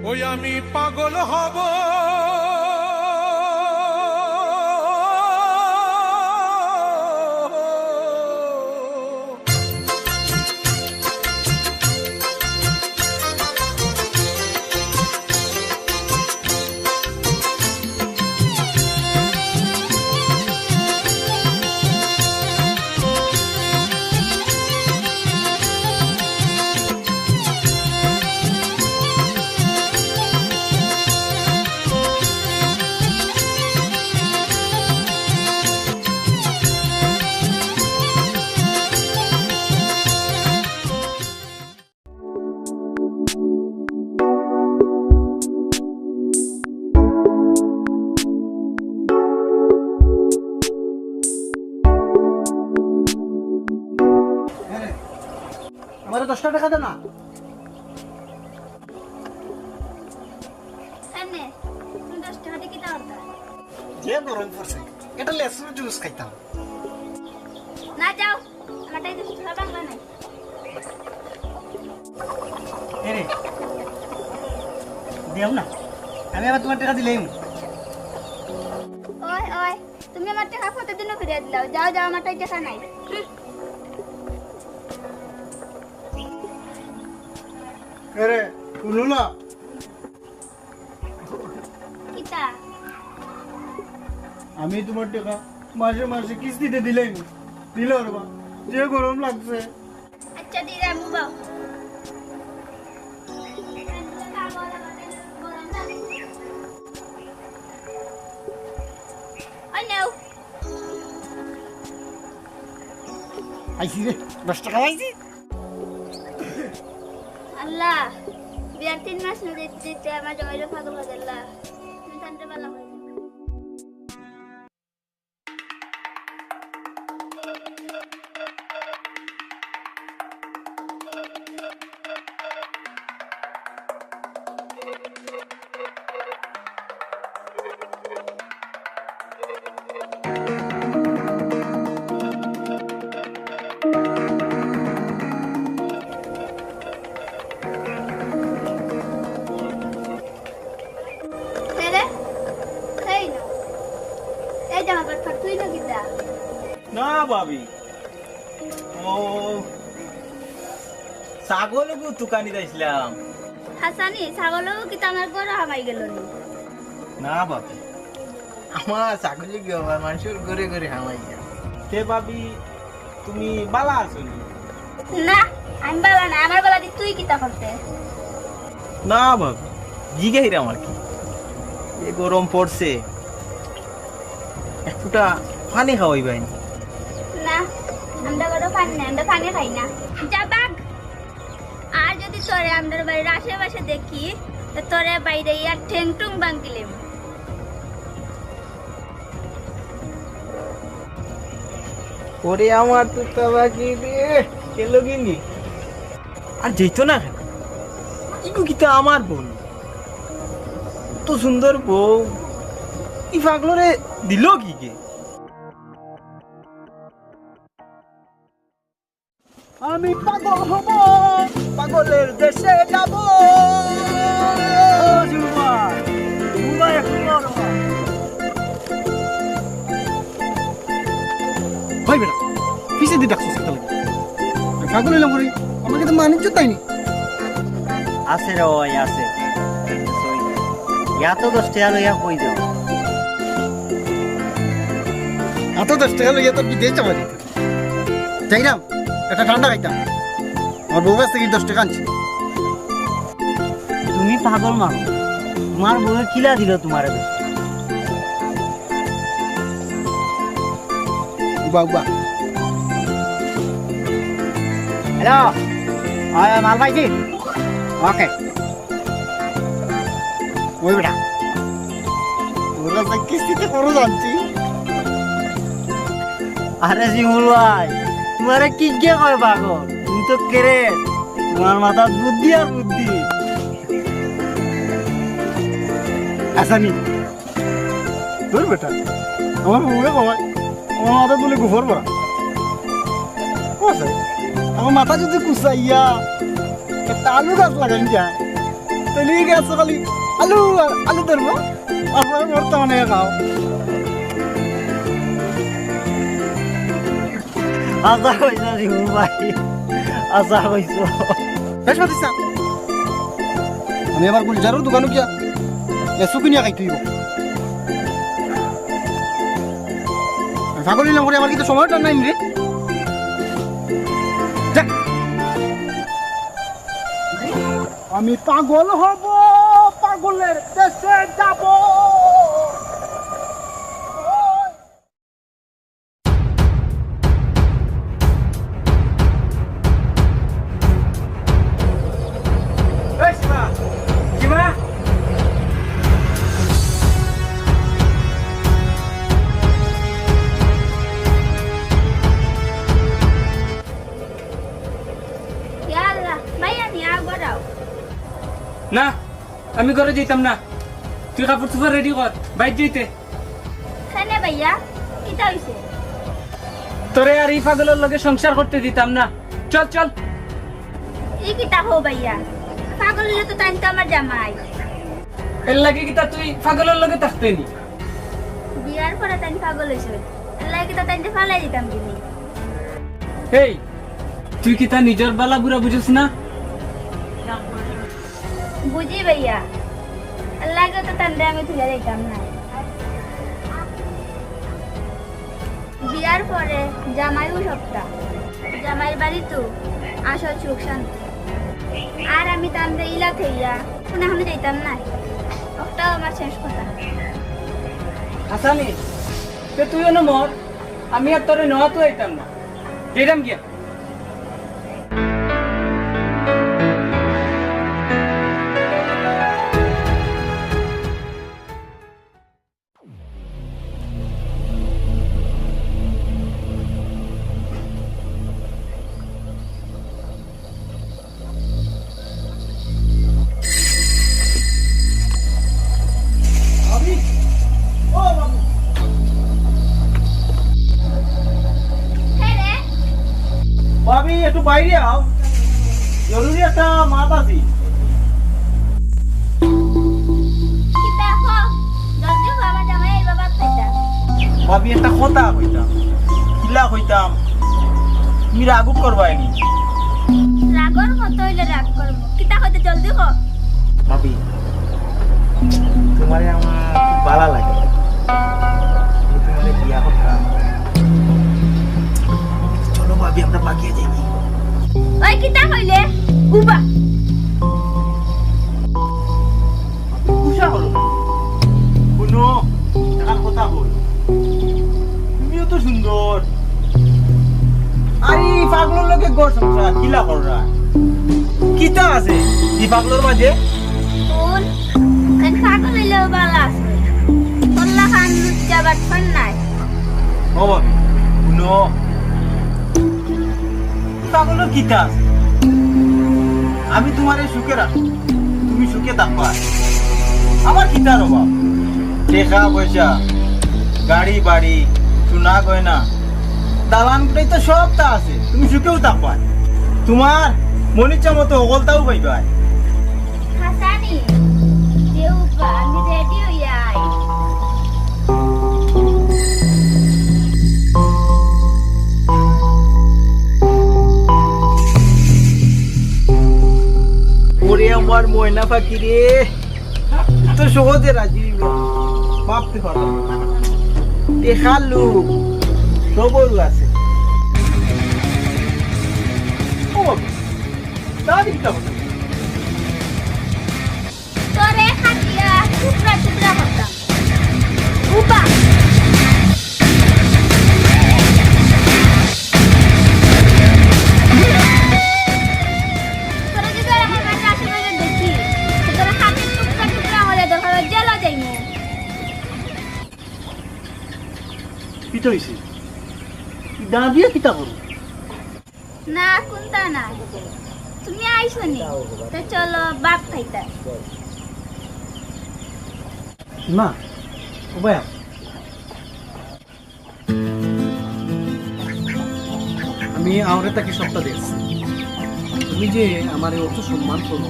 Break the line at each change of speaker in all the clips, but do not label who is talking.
ওই আমি পাগল হব
আমার 10 টাকা দে না।
এনে তুমি 10 টাকা দিয়ে কি দাও?
যে গরম পড়ছে এটা লেসুর জুস খাইতাম।
না যাও, আমার টাকা কিছু খাবার নাই।
এরে দেও না, আমি আবার তোমার টাকা দিলেই।
ওই ওই তুমি আমার টাকা প্রতিদিনও ফিরিয়ে দিলাও। যাও যাও, আমার টাকা নাই।
এরে শুনো না,
কিতা
আমি তোমার টাকা মাসে মাসে কিস্তিতে দিলেই দিলে ওরবা যে গরম লাগছে।
আচ্ছা দি রে মুবাও। ওই নাও।
আইসি রে 10 টাকা আইসি।
আল্লাহ বিয়ার 3 মাস না দিতে আমার জমাইলো পাগল হয়ে গেল। তুমি তান্তে ভালো হয়ে জামা কাপড় তুই না কিতা
না ভাবি, ও ছাগল তুকানি দিয়েছিলাম।
হাসানি ছাগলও কিতা আমার গরু হামাই গেল নি।
না ভাবি,
আমার ছাগলি কি হবে মানুষের ঘরে ঘরে হামাই যায়।
কে ভাবি তুমি বালা আছো নি?
না আমি বালা না, আমার বালা দি তুই কিতা করতে।
না ভাবি, জিগে হিরাম আর কি, এ গরম পড়ছে একটা পানি খাওয়াই বাইনি।
না আমরা গরু পানি না, আমরা পানি খাই না। যা বাগ। আর যদি তোরে আমাদের বাড়ির আশেপাশে দেখি তো তোরে বাইরে ইয়ার ঠেং টুং বাঙ্গিলেম।
ওরে আমার তো বাকি রে
কেলো গিনি আর যেত না ইগু কিতা আমার বোন, তো সুন্দর বউ ই পাগলরে দিল কি কে?
আমি পাগল হব,
পাগলের দেশে যাব।
ভাই বেটা পিছে দি ডাকছিস তাহলে আমি পাগল হইলাম করি, আমাকে তো মানিজ্য তাইনি।
আছে রে ওই আছে ইয়া তো 10 টাকা লইয়া কই যাও।
এত 10 টাকা লইয়া তোর বিদেশ যাবা দিতে যাইলাম, একটা ঠান্ডা খাইতাম। আমার বউ কাছ থেকে 10 টাকা আনছি।
তুমি পাগল মানুষ, তোমার বউয়ে কিলা দিল তোমার?
উবা উবা
হ্যালো, মাল পাইছি? ওকে
ওই বেটা ওরা যে কিস্তিতে করো জানছি।
আরে জিমুল ভাই, তোমারে কি কে কয় পাগল? তুমি তো কেরে, তোমার মাথা বুদ্ধি আর বুদ্ধি।
আসানি তোর বেটা আমার বউকে কমায় আমার মাথা তুলে গোবর ভরা। আমার মাথা যদি কুচাইয়া একটা আলু গাছ লাগাই যায় তলিয়ে গেছে খালি আলু আলু ধরবো আপনার বর্তমানে খাও
আশা কইছ শিমুল ভাই আশা কইছ
বেশ পাতিস আমি আবার গুলজারের দোকানে গিয়া লেসু কিনিয়া খাই তুইব ছাগল নিলাম করে আমার কিন্তু সময়টা নাই রে যা। আমি পাগল হব পাগলের দেশে যাব
ইয়াল্লা ভাইয়া নি আগরাও
না আমি ঘরে যেতাম না তুই কাপড় চোপড় রেডি কর বাইর যেতে
খানে ভাইয়া কিতা হইছে
তোরে আর এই পাগলের লগে সংসার করতে দিতাম না চল চল
এই কিতা হো ভাইয়া পাগল হইলে তো তাই তো আমার জামাই
এর লাগে কিতা তুই পাগলের লগে থাকতে নি
বিয়ার পরে তাই পাগল হইছে আল্লাহ কিতা তাই ফালাই দিতাম কিনি
এই তুই কিতা নিজের বালা বুড়া বুঝিস না
বুঝি ভাইয়া আল্লাহ তো তান্ডে আমি তুলে দিতাম না বিয়ার পরে জামাইও সপ্তাহ জামাইয়ের বাড়ি তো আসল সুখ শান্তি আর আমি তান্ডে ইলা থইয়া শুনে এখনো যাইতাম না ওটাও আমার শেষ কথা
হাসানি তে তুই না মর আমি আর তোরে নেওয়া তো আইতাম না যেতাম গিয়া
হ্যাঁ রে
ভাবি একটু বাইরে আও জরুরি একটা মাত আছে
কি দেখো জলদি হো আমার জামাই এই বাবা কইতা
ভাবি একটা কথা কইতাম কিলা কইতাম তুমি রাগুক করবাইনি
রাগর মতো হইলে রাগ করবো কিতা কইতে জলদি হো
ভাবি তোমারে আমার খুব ভালো লাগে আমি তোমারে বিয়া করতাম চলো ভাবি আমরা পাকিয়ে যাই
ওই কিতা কইলে উবা
উষা হলো শুনো একটা কথা বল তুমিও তো সুন্দর আরে পাগলোর লগে গড় সংসার কিলা কররা কিতা আছে এই পাগলোর মাঝে
কোন কেন পাগল হইলেও ভালো আছে কল্লা খান যাবার ফোন নাই
ও ভাবি শুনো পাগলের কিতা আছে আমি তোমারে সুখে রাখি তুমি সুখে থাকবা আমার কিতার অভাব টাকা পয়সা গাড়ি বাড়ি সোনা গয়না দালান গুটাই তো সবটা আছে তুমি সুখেও থাকবা তোমার মনিচ্ছা মতো অগলতাও পাইবা
হাসানি দেউবা আমি রেডি হইয়া আই
ওরে আমার ময়না পাখি রে তো সহজে রাজি হইল ভাবতে পারো দেখার লোক সবরু আছে ও দাদি কিটা বলে
তোরে খাটিয়া টুকরা টুকরা করতাম উবা তোরা যদি আর আমার বাসার আশেপাশে দেখি তোরা খাটি টুকরা টুকরা হলে দেখা জেলা যাইমু
কিটা হইছে দাঁড়িয়ে কিটা করো
না কোনটা না তুমি আইছো নি তো চলো বাপ খাইতা
না ও ভাইয়া আমি আওরে তাকে সপ্তাহ দিয়েছি তুমি যে আমার অত সম্মান করো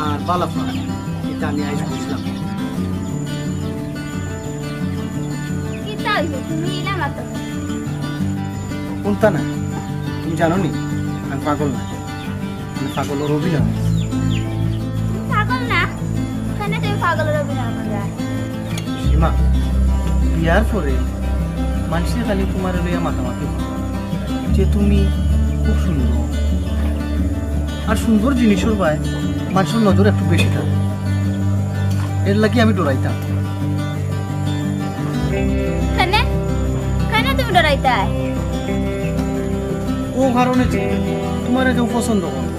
আর বালাপা এটা আমি আইজ বুঝলাম।
কি চাইছো তুমি ইলা মাতো?
কোনটা না তুমি জানো নি আমি পাগল না, আমি পাগলের অভিনয়।
তুমি পাগল না? কেন তুমি পাগলের অভিনয় করবে?
সীমা, বিয়ার পরে মানুষের খালি তোমার লইয়া মাতামাতি করে যে তুমি খুব সুন্দর, আর সুন্দর জিনিসের পায় মানুষের নজর একটু বেশি থাকে, এর লাগি আমি ডরাইতাম।
কেন কেন তুমি ডরাইতা?
ও কারণে যে তোমার কেউ পছন্দ করে,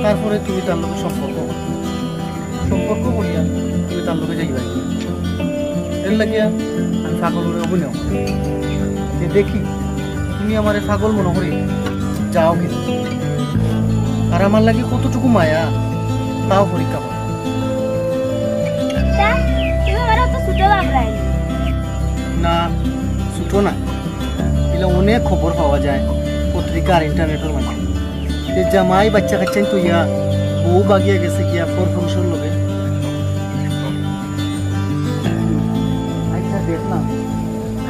তারপরে তুমি তার লোকের সম্পর্ক করিয়া তুমি তার লোকে যাইবা, এর লাগিয়া আমি পাগলের অভিনয় করি। যে দেখি তুমি আমার পাগল মনে করি যাও কিন্তু, আর আমার লাগে কতটুকু মায়া তাও পরীক্ষা করো।
তা তুমি আমার তো ছোট ভাবলাই।
না ছুটো না, এগুলো অনেক খবর পাওয়া যায় পত্রিকা আর ইন্টারনেটের মাধ্যমে, যে জামাই বাচ্চা কাচ্চা তুইয়া বউ বাগিয়ে গেছে গিয়া পর পুরুষের লোকে। আচ্ছা দেখলাম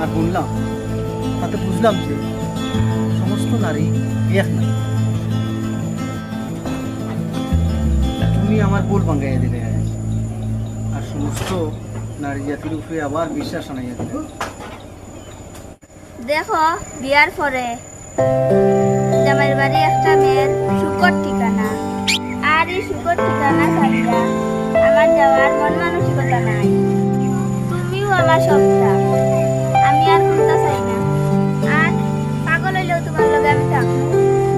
আর শুনলাম, তাতে বুঝলাম যে সমস্ত নারী এক না। তুমি আমার ভুল ভাঙ্গাইয়া দিলে, আর সমস্ত নারী জাতির উপরে আবার বিশ্বাস আনাইয়া দিলে।
দেখো বিয়ার পরে জামাইর বাড়ি একটা মেয়ের সুখর ঠিকানা, আর এই সুখর ঠিকানা ছাড়িয়া আমার যাওয়ার মন মানসিকতা নাই। তুমিও আমার সবটা, আমি আর কোনটা চাই না। আর পাগল হইলেও তোমার লগে আমি থাকবো,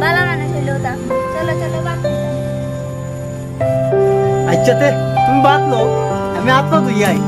বালা মানুষ হইলেও থাকবো। চলো চলো বাপ।
আচ্ছাতে তুমি বাদ লো, আমি আত্মা তুই আই।